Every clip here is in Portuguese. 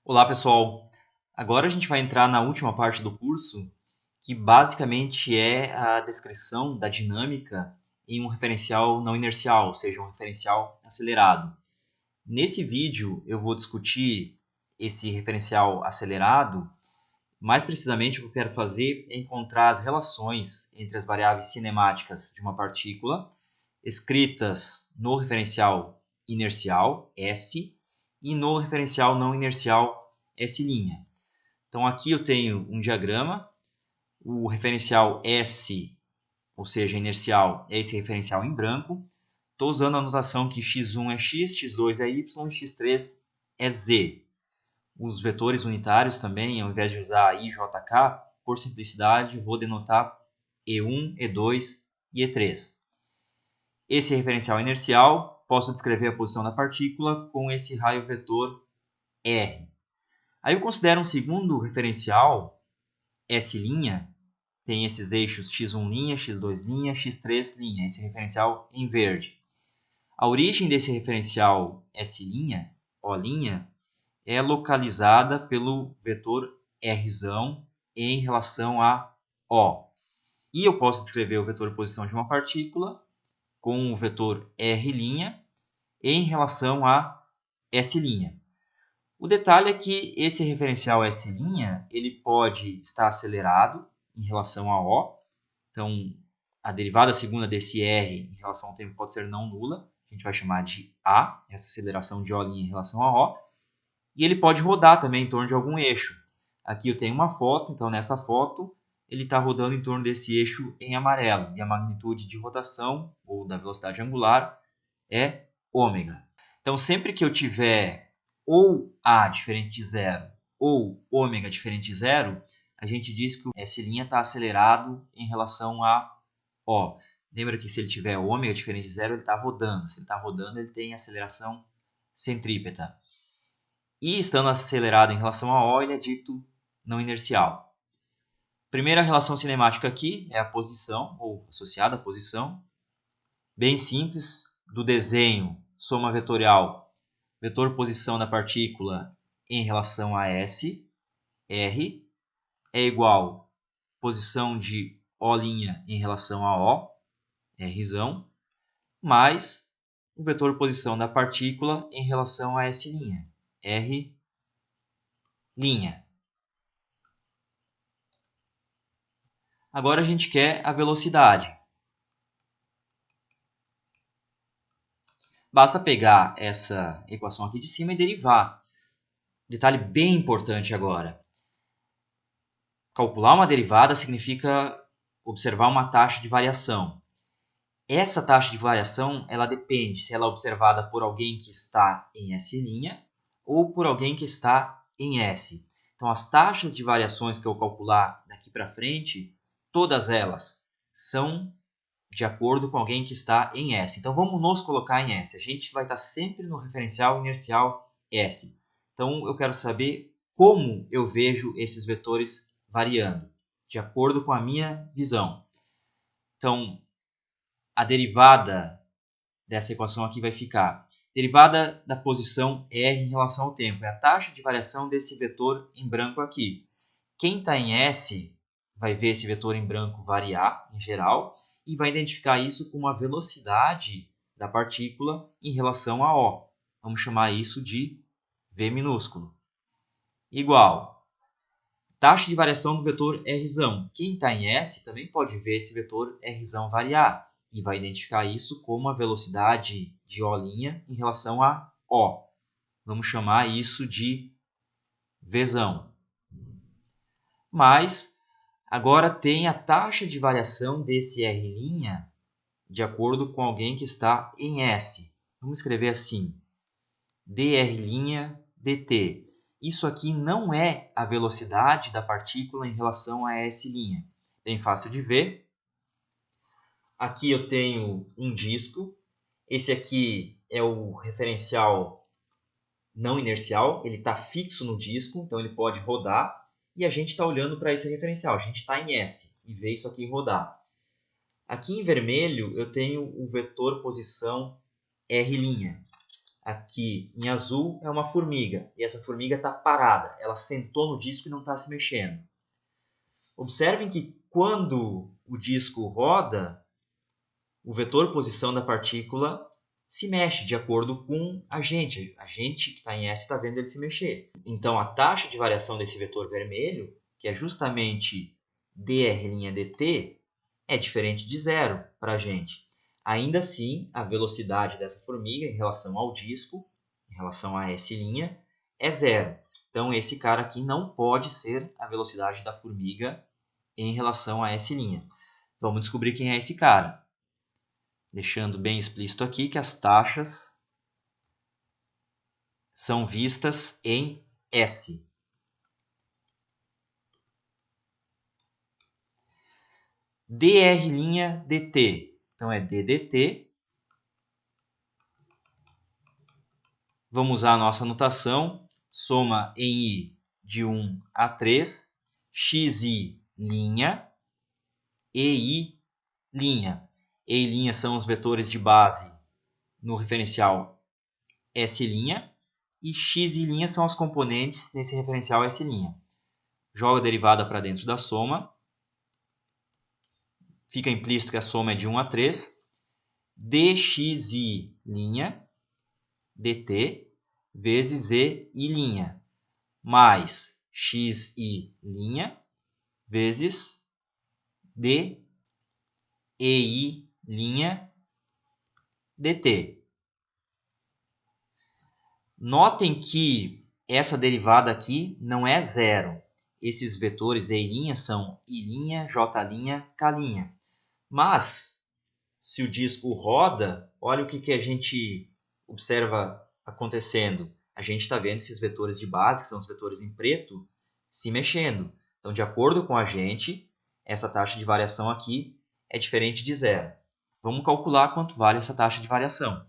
Olá, pessoal! Agora a gente vai entrar na última parte do curso, que basicamente é a descrição da dinâmica em um referencial não inercial, ou seja, um referencial acelerado. Nesse vídeo eu vou discutir esse referencial acelerado. Mais precisamente, o que eu quero fazer é encontrar as relações entre as variáveis cinemáticas de uma partícula, escritas no referencial inercial, S, e no referencial não inercial, S'. Então aqui eu tenho um diagrama, o referencial S, ou seja, inercial, é esse referencial em branco. Estou usando a notação que x1 é x, x2 é y e x3 é z. Os vetores unitários também, ao invés de usar I, J, K, por simplicidade, vou denotar E1, E2 e E3. Esse referencial inercial, posso descrever a posição da partícula com esse raio vetor R. Aí eu considero um segundo referencial, S', tem esses eixos x1', x2', x3', esse referencial em verde. A origem desse referencial S', O', é localizada pelo vetor R em relação a O. E eu posso descrever o vetor posição de uma partícula com o vetor R' em relação a S'. O detalhe é que esse referencial S', ele pode estar acelerado em relação a O. Então, a derivada segunda desse R em relação ao tempo pode ser não nula. A gente vai chamar de A, essa aceleração de O' em relação a O. E ele pode rodar também em torno de algum eixo. Aqui eu tenho uma foto, então nessa foto ele está rodando em torno desse eixo em amarelo. E a magnitude de rotação, ou da velocidade angular, é ômega. Então sempre que eu tiver ou A diferente de zero ou ômega diferente de zero, a gente diz que o S' está acelerado em relação a O. Lembra que se ele tiver ômega diferente de zero, ele está rodando. Se ele está rodando, ele tem aceleração centrípeta. E estando acelerado em relação a O, ele é dito não inercial. Primeira relação cinemática aqui é a posição, ou associada à posição. Bem simples, do desenho, soma vetorial, vetor posição da partícula em relação a S, R, é igual posição de O' em relação a O, R', mais o vetor posição da partícula em relação a S', R'. Agora a gente quer a velocidade. Basta pegar essa equação aqui de cima e derivar. Detalhe bem importante agora. Calcular uma derivada significa observar uma taxa de variação. Essa taxa de variação ela depende se ela é observada por alguém que está em S' ou por alguém que está em S. Então, as taxas de variações que eu calcular daqui para frente, todas elas são de acordo com alguém que está em S. Então, vamos nos colocar em S. A gente vai estar sempre no referencial inercial S. Então, eu quero saber como eu vejo esses vetores variando, de acordo com a minha visão. Então, a derivada dessa equação aqui vai ficar derivada da posição R em relação ao tempo. É a taxa de variação desse vetor em branco aqui. Quem está em S vai ver esse vetor em branco variar, em geral, e vai identificar isso como a velocidade da partícula em relação a O. Vamos chamar isso de V minúsculo. Igual taxa de variação do vetor R'. Quem está em S também pode ver esse vetor R' variar e vai identificar isso como a velocidade de O' em relação a O. Vamos chamar isso de V'. Mas agora tem a taxa de variação desse R' de acordo com alguém que está em S. Vamos escrever assim, dr' dt. Isso aqui não é a velocidade da partícula em relação a S'. Bem fácil de ver. Aqui eu tenho um disco. Esse aqui é o referencial não inercial. Ele está fixo no disco, então ele pode rodar. E a gente está olhando para esse referencial. A gente está em S e vê isso aqui rodar. Aqui em vermelho eu tenho o vetor posição R'. aqui em azul é uma formiga. E essa formiga está parada. Ela sentou no disco e não está se mexendo. Observem que quando o disco roda, o vetor posição da partícula se mexe de acordo com a gente. A gente que está em S está vendo ele se mexer. Então, a taxa de variação desse vetor vermelho, que é justamente dr'/dt, é diferente de zero para a gente. Ainda assim, a velocidade dessa formiga em relação ao disco, em relação a S', é zero. Então, esse cara aqui não pode ser a velocidade da formiga em relação a S'. Vamos descobrir quem é esse cara. Deixando bem explícito aqui que as taxas são vistas em S. dr'/dt, então é ddt. Vamos usar a nossa notação, soma em i de 1 a 3, xi', ei'. E' são os vetores de base no referencial S' e xi' são os componentes nesse referencial S'. Joga a derivada para dentro da soma. Fica implícito que a soma é de 1 a 3. dxi' dt vezes ei' mais xi' vezes d ei' dt. Notem que essa derivada aqui não é zero. Esses vetores ei' são i', j', k'. Mas, se o disco roda, olha o que a gente observa acontecendo. A gente está vendo esses vetores de base, que são os vetores em preto, se mexendo. Então, de acordo com a gente, essa taxa de variação aqui é diferente de zero. Vamos calcular quanto vale essa taxa de variação.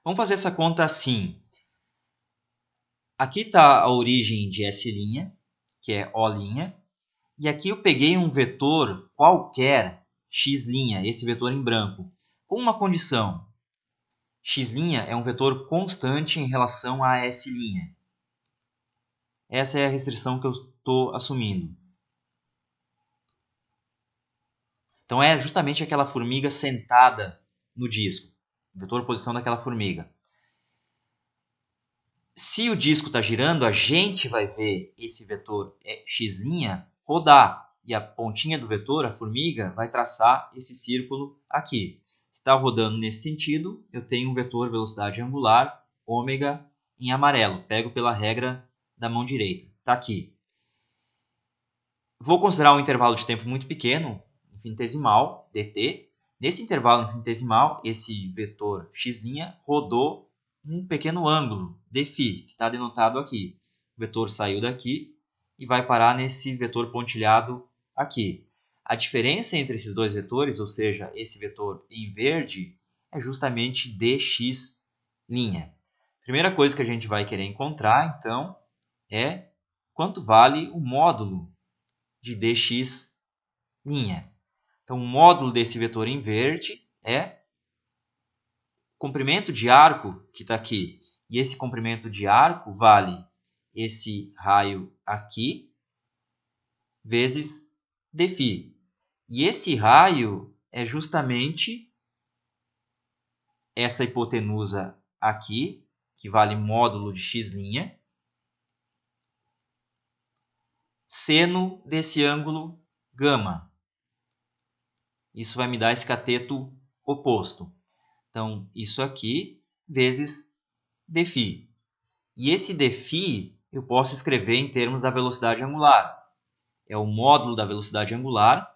Vamos fazer essa conta assim. Aqui está a origem de S', que é O', e aqui eu peguei um vetor qualquer, x', esse vetor em branco, com uma condição. X' é um vetor constante em relação a S'. Essa é a restrição que eu estou assumindo. Então é justamente aquela formiga sentada no disco, o vetor posição daquela formiga. Se o disco está girando, a gente vai ver esse vetor x' rodar. E a pontinha do vetor, a formiga, vai traçar esse círculo aqui. Se está rodando nesse sentido, eu tenho um vetor velocidade angular, ômega, em amarelo. Pego pela regra da mão direita. Está aqui. Vou considerar um intervalo de tempo muito pequeno, infinitesimal, dt. Nesse intervalo infinitesimal, esse vetor x' rodou um pequeno ângulo, dφ, que está denotado aqui. O vetor saiu daqui e vai parar nesse vetor pontilhado aqui. A diferença entre esses dois vetores, ou seja, esse vetor em verde, é justamente dx'. Primeira coisa que a gente vai querer encontrar, então, é quanto vale o módulo de dx'. Então, o módulo desse vetor em verde é comprimento de arco que está aqui. E esse comprimento de arco vale esse raio aqui vezes dφ. E esse raio é justamente essa hipotenusa aqui, que vale módulo de x', seno desse ângulo gama. Isso vai me dar esse cateto oposto. Então, isso aqui vezes dφ. E esse dφ eu posso escrever em termos da velocidade angular. É o módulo da velocidade angular,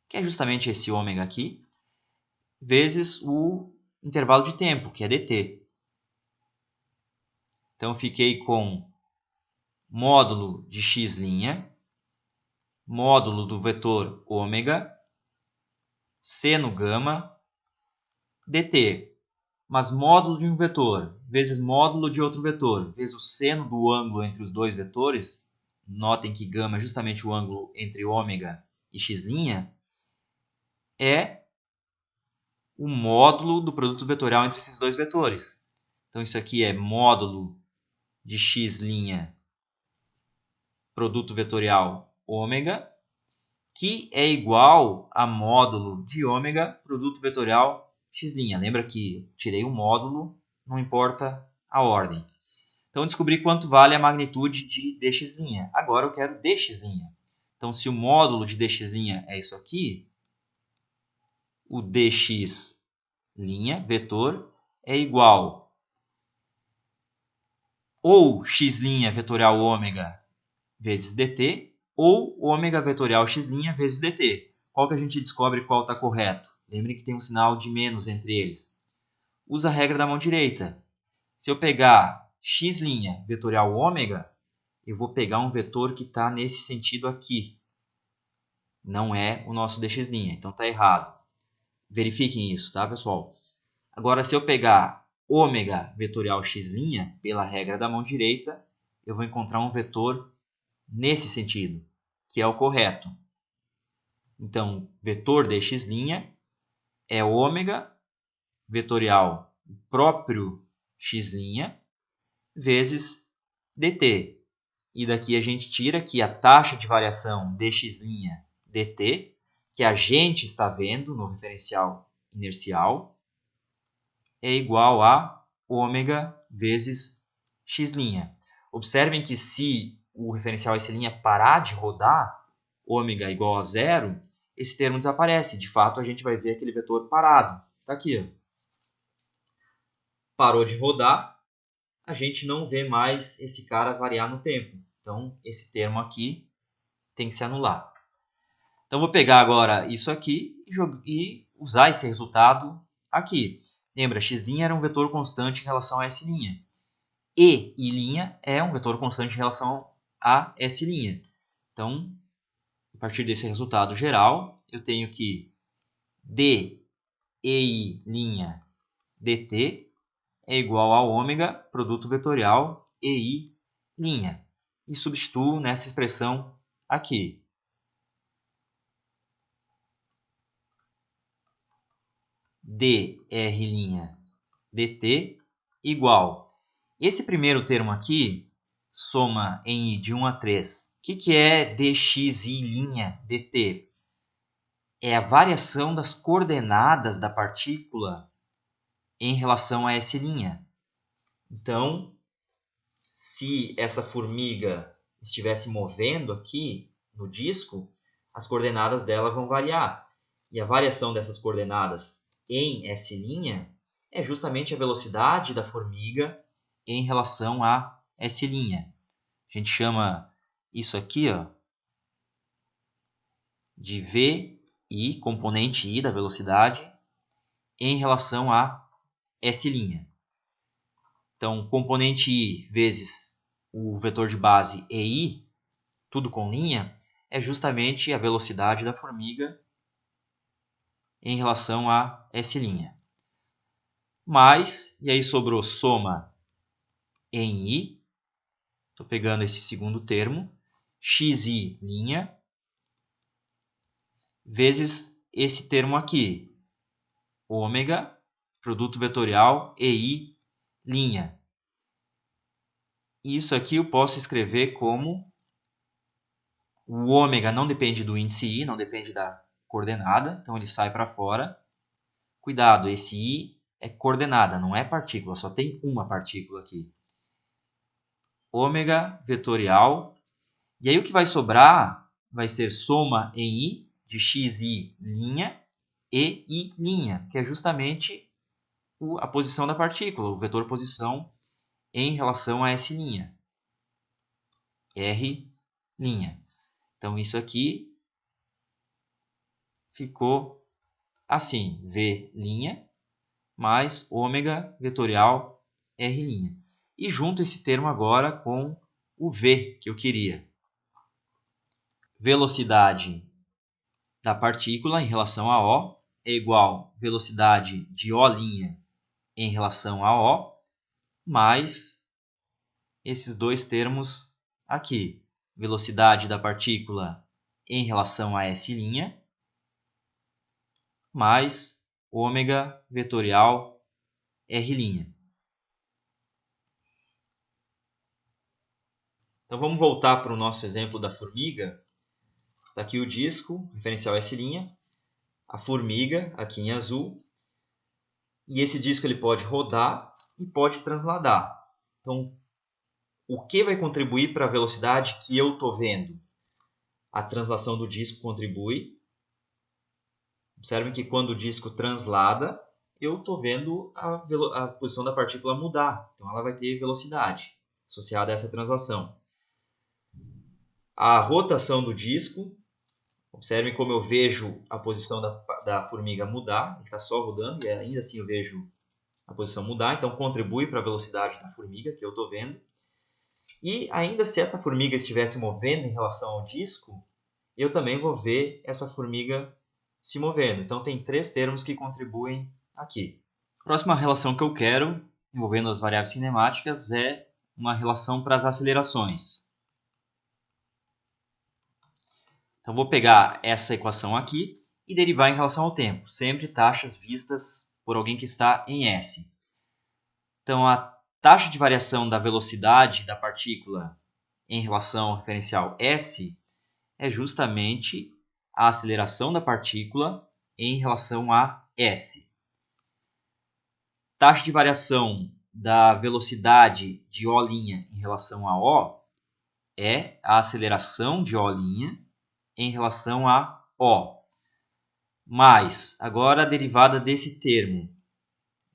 que é justamente esse ômega aqui, vezes o intervalo de tempo, que é dt. Então, fiquei com módulo de x', módulo do vetor ômega, seno gama, dt. Mas módulo de um vetor vezes módulo de outro vetor, vezes o seno do ângulo entre os dois vetores, notem que gama é justamente o ângulo entre ômega e x', é o módulo do produto vetorial entre esses dois vetores. Então, isso aqui é módulo de x' produto vetorial ômega, que é igual a módulo de ômega produto vetorial x'. Lembra que tirei o módulo, não importa a ordem. Então, descobri quanto vale a magnitude de dx'. Agora eu quero dx'. Então, se o módulo de dx' é isso aqui, o dx' vetor é igual ou x' vetorial ômega vezes dt, ou ômega vetorial x' vezes dt. Qual que a gente descobre qual está correto? Lembre que tem um sinal de menos entre eles. Usa a regra da mão direita. Se eu pegar x' vetorial ômega, eu vou pegar um vetor que está nesse sentido aqui. Não é o nosso dx', então está errado. Verifiquem isso, tá, pessoal? Agora, se eu pegar ômega vetorial x', pela regra da mão direita, eu vou encontrar um vetor nesse sentido, que é o correto. Então, vetor dx' é ômega vetorial próprio x' vezes dt. E daqui a gente tira que a taxa de variação dx' dt, que a gente está vendo no referencial inercial, é igual a ômega vezes x'. Observem que se o referencial S' parar de rodar, ômega igual a zero, esse termo desaparece. De fato, a gente vai ver aquele vetor parado. Está aqui. Ó. Parou de rodar, a gente não vê mais esse cara variar no tempo. Então, esse termo aqui tem que se anular. Então, vou pegar agora isso aqui e usar esse resultado aqui. Lembra, x' era um vetor constante em relação a S'. E I' é um vetor constante em relação a S'. Então, a partir desse resultado geral, eu tenho que d EI' dt é igual a ômega produto vetorial EI'. E substituo nessa expressão aqui. dr' dt igual. Esse primeiro termo aqui soma em I de 1 a 3. O que é dxi' dt? É a variação das coordenadas da partícula em relação a S'. Então, se essa formiga estivesse movendo aqui no disco, as coordenadas dela vão variar. E a variação dessas coordenadas em S' é justamente a velocidade da formiga em relação a S'. A gente chama isso aqui, ó, de VI, componente I da velocidade, em relação a S'. Então, componente I vezes o vetor de base EI, tudo com linha, é justamente a velocidade da formiga em relação a S'. Mais, e aí sobrou soma em I, estou pegando esse segundo termo, xi' vezes esse termo aqui, ômega, produto vetorial EI'. Isso aqui eu posso escrever como o ômega não depende do índice I, não depende da coordenada, então ele sai para fora. Cuidado, esse I é coordenada, não é partícula, só tem uma partícula aqui. Ômega vetorial. E aí o que vai sobrar vai ser soma em I de xi' e I', que é justamente a posição da partícula, o vetor posição em relação a S'. R'. Então, isso aqui ficou assim, V' mais ômega vetorial R'. E junto esse termo agora com o V que eu queria. Velocidade da partícula em relação a O é igual a velocidade de O' em relação a O, mais esses dois termos aqui. Velocidade da partícula em relação a S', mais ômega vetorial R'. Então vamos voltar para o nosso exemplo da formiga. Está aqui o disco, referencial S', a formiga aqui em azul. E esse disco ele pode rodar e pode transladar. Então, o que vai contribuir para a velocidade que eu estou vendo? A translação do disco contribui. Observem que quando o disco translada, eu estou vendo a posição da partícula mudar. Então, ela vai ter velocidade associada a essa translação. A rotação do disco, observem como eu vejo a posição da formiga mudar. Ele está só rodando e ainda assim eu vejo a posição mudar. Então, contribui para a velocidade da formiga que eu estou vendo. E ainda se essa formiga estivesse movendo em relação ao disco, eu também vou ver essa formiga se movendo. Então, tem 3 termos que contribuem aqui. A próxima relação que eu quero, envolvendo as variáveis cinemáticas, é uma relação para as acelerações. Então, vou pegar essa equação aqui e derivar em relação ao tempo. Sempre taxas vistas por alguém que está em S. Então, a taxa de variação da velocidade da partícula em relação ao referencial S é justamente a aceleração da partícula em relação a S. Taxa de variação da velocidade de O' em relação a O é a aceleração de O' em relação a O. Mais, agora a derivada desse termo,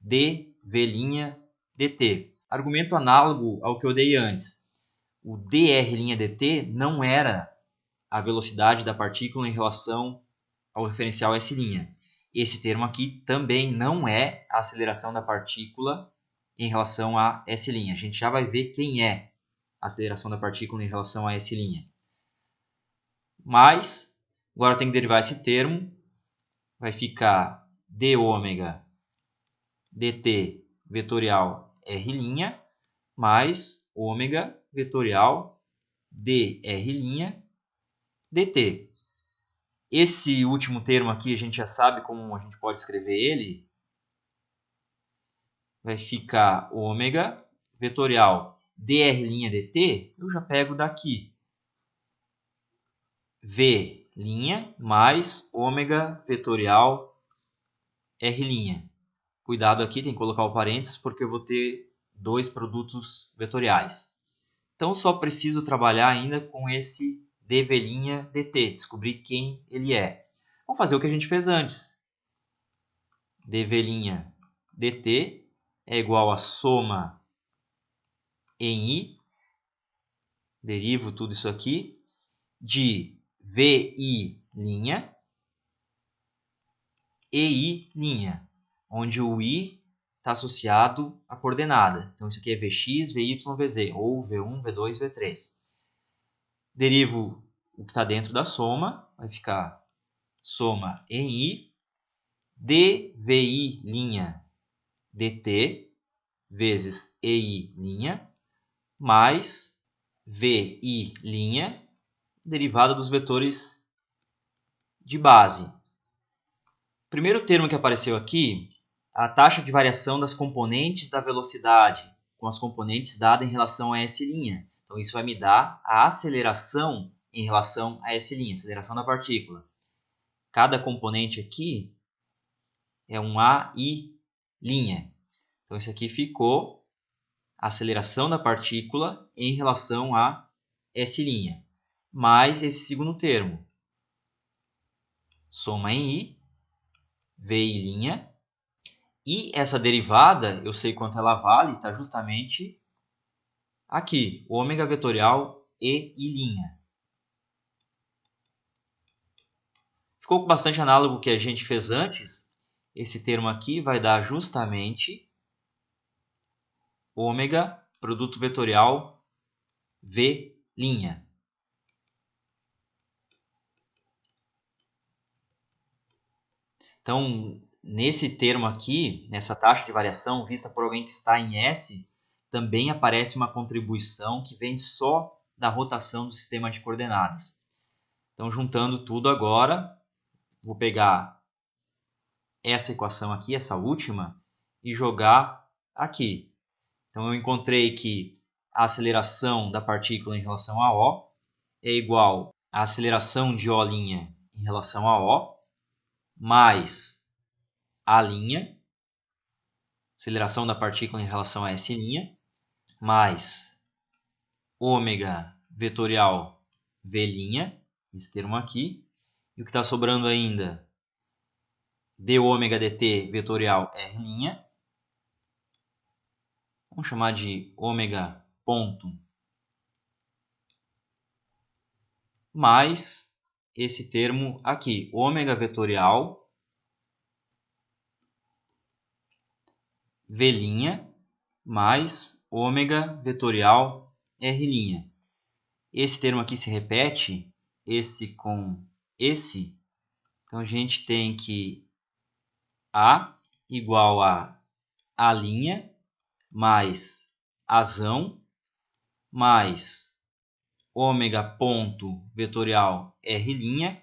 dV' dt. Argumento análogo ao que eu dei antes. O dR' dt não era a velocidade da partícula em relação ao referencial S'. Esse termo aqui também não é a aceleração da partícula em relação a S'. A gente já vai ver quem é a aceleração da partícula em relação a S'. Mas, agora tem que derivar esse termo. Vai ficar dômega dt vetorial R' mais ômega vetorial dR' dt. Esse último termo aqui a gente já sabe como a gente pode escrever ele. Vai ficar ômega vetorial dR' dt, eu já pego daqui. V' mais ômega vetorial R'. Cuidado aqui, tem que colocar o parênteses porque eu vou ter 2 produtos vetoriais. Então só preciso trabalhar ainda com esse dV' dt, descobrir quem ele é. Vamos fazer o que a gente fez antes. dV' dt é igual a soma em I, derivo tudo isso aqui, de VI' e I', onde o I está associado à coordenada. Então isso aqui é Vx, Vy, Vz, ou V1, V2, V3. Derivo o que está dentro da soma, vai ficar soma em I, dVi' dt vezes EI', mais VI', derivada dos vetores de base. O primeiro termo que apareceu aqui, a taxa de variação das componentes da velocidade, com as componentes dadas em relação a S'. Então, isso vai me dar a aceleração em relação a S', aceleração da partícula. Cada componente aqui é um AI'. Então, isso aqui ficou a aceleração da partícula em relação a S', mais esse segundo termo. Soma em I, VI', e essa derivada, eu sei quanto ela vale, está justamente aqui, ômega vetorial EI'. Ficou bastante análogo ao que a gente fez antes. Esse termo aqui vai dar justamente ômega produto vetorial V'. Então, nesse termo aqui, nessa taxa de variação vista por alguém que está em S, também aparece uma contribuição que vem só da rotação do sistema de coordenadas. Então, juntando tudo agora, vou pegar essa equação aqui, essa última, e jogar aqui. Então eu encontrei que a aceleração da partícula em relação a O é igual à aceleração de O' em relação a O, mais A', aceleração da partícula em relação a S', mais ômega vetorial V', esse termo aqui, e o que está sobrando ainda, d ômega dt vetorial R', vamos chamar de ômega ponto, mais esse termo aqui, ômega vetorial V' mais ômega vetorial R'. Esse termo aqui se repete, esse com esse, então a gente tem que A igual a A' mais Azão mais ômega ponto vetorial R'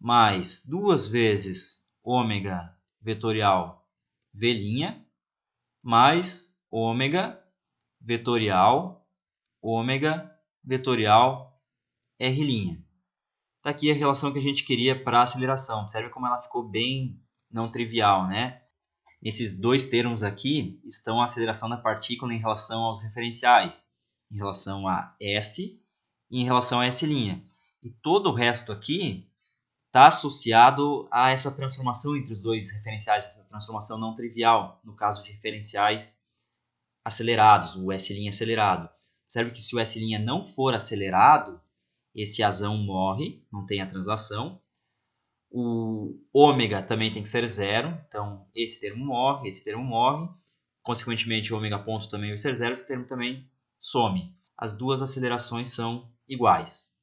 mais 2 vezes ômega vetorial V' mais ômega vetorial R'. Está aqui a relação que a gente queria para a aceleração. Observe como ela ficou bem não trivial, né? Esses dois termos aqui estão a aceleração da partícula em relação aos referenciais, em relação a S e em relação a S'. E todo o resto aqui está associado a essa transformação entre os dois referenciais, essa transformação não trivial, no caso de referenciais acelerados, o S' acelerado. Observe que se o S' não for acelerado, esse Azão morre, não tem a translação. O ômega também tem que ser zero, então esse termo morre, consequentemente o ômega ponto também vai ser zero, esse termo também some. As duas acelerações são iguais.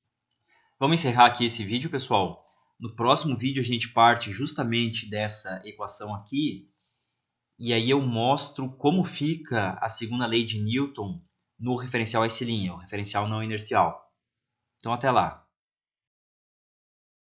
Vamos encerrar aqui esse vídeo, pessoal. No próximo vídeo a gente parte justamente dessa equação aqui, e aí eu mostro como fica a segunda lei de Newton no referencial S', o referencial não inercial. Então até lá!